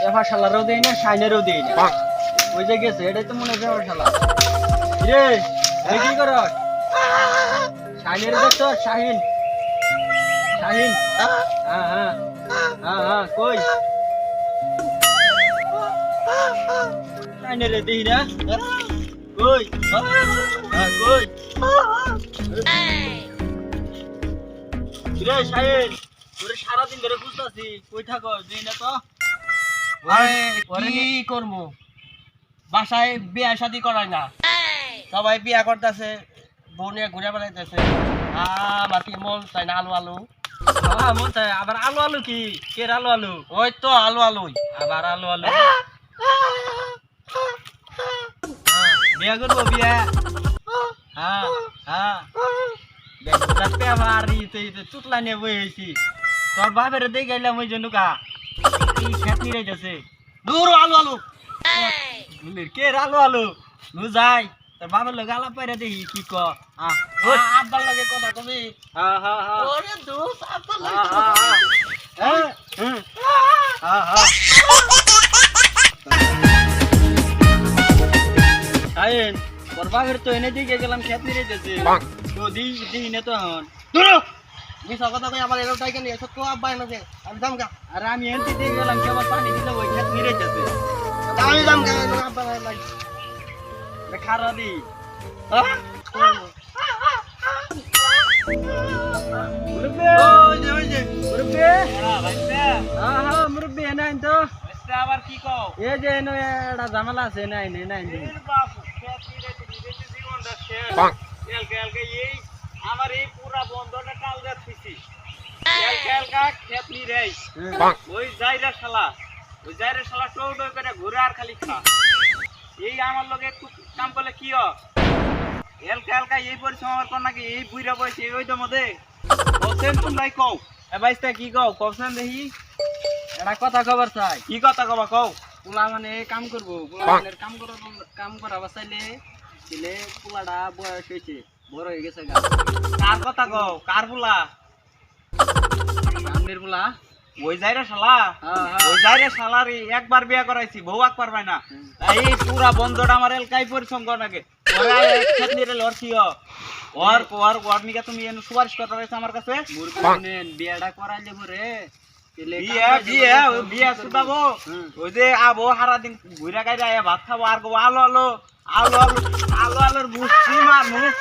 এফা শালারও দেই না শাইনেরও দেই না ওই যে গেছে এটাই তো মনে হয় শালা রে তুই কি কর শাইনের দেখছ শাহিন শাহিন হ্যাঁ হ্যাঁ হ্যাঁ হ্যাঁ কই শাইনের দেই না কই হ্যাঁ কই রে শাহিন তোরে সারাদিন ধরে খুঁজতাছি কই থাকো দেই না তো আরে কি করবো বাসায় বিয়া শাদি করায় না সবাই বিয়া করতেছে বনে ঘুরে বেড়াইতেছে মাটি মন চাই না আলু আলু মন চাই আবার আলু আলু কি কের আলু আলু ওই তো আলু আলুই আবার আলু আলু বিয়া করবো বিয়া হ্যাঁ হ্যাঁ দেখতে আবার চুটলা নিয়ে বইছি তোর বাপের দিয়ে গেলাম ওই জন্য কা কি খেত নিয়ে যাচ্ছে দূর আলু আলু কে আলু আলু নু যাই তোর বাবার লোক আলাপ পাইরা দেখি কি ক আব্বার লাগে কথা তুমি হ্যাঁ হ্যাঁ হ্যাঁ ওরে দোস্ত আব্বার হ্যাঁ হ্যাঁ হ্যাঁ আইন তোর বাপের তো এনে দিয়ে গেলাম খেত নিয়ে যাচ্ছে তো দিই না তো এখন দূর মিছা কথা কই আমার এলো টাইকে নিয়ে সত্য আব্বা এনেছে আমি দাম গা আর আমি এনতে দিয়ে গেলাম কেবল পানি দিলে ওই খেত নিয়ে যাচ্ছে আমি দাম গা আব্বা নাই খারা দি মুরব্বী এনে তো আবার কি কও এই যে এনে একটা ঝামেলা আছে নাই নাই নাই আমার এই পুরা বন্ধটা টাল যাচ্ছি খেত নি রে ওই যাইরা শালা টোটো করে ঘুরে আর খালি খা এই আমার লগে একটু কাম করলে কি এলকা এলকা এই পরিশ্রম আমার কর নাকি এই বুইরা বয়সে ওই তো মধ্যে বলছেন তোমরাই কও এ ভাইস্তা কি কও কবসান দেখি একটা কথা খবর চাই কি কথা কবা কও পোলা মানে কাম করবো পোলা মানে কাম করা বাসাইলে ছেলে পোলাটা বয়স হয়েছে বড় হয়ে গেছে কার কথা কও কার বুলা সামনের পোলা ওই যাইরা শালা ওই যাইরা শালারি একবার বিয়া করাইছি বউ এক পারবাই না এই পুরা বন্ধটা আমার এলকাই পরিশ্রম কর নাকি ওরা খেত নিরে লড়ছিও ওর ওর ওর নিকে তুমি এনে সুপারিশ কথা রয়েছে আমার কাছে বিয়াটা করাইলে পরে বিয়া বিয়া বিয়া সুদাবো ওই যে আবো সারা দিন ঘুরা গাইরা ভাত খাবো আর গো আলো আলো আলো আলো আলো আলোর বুঝছি মানুষ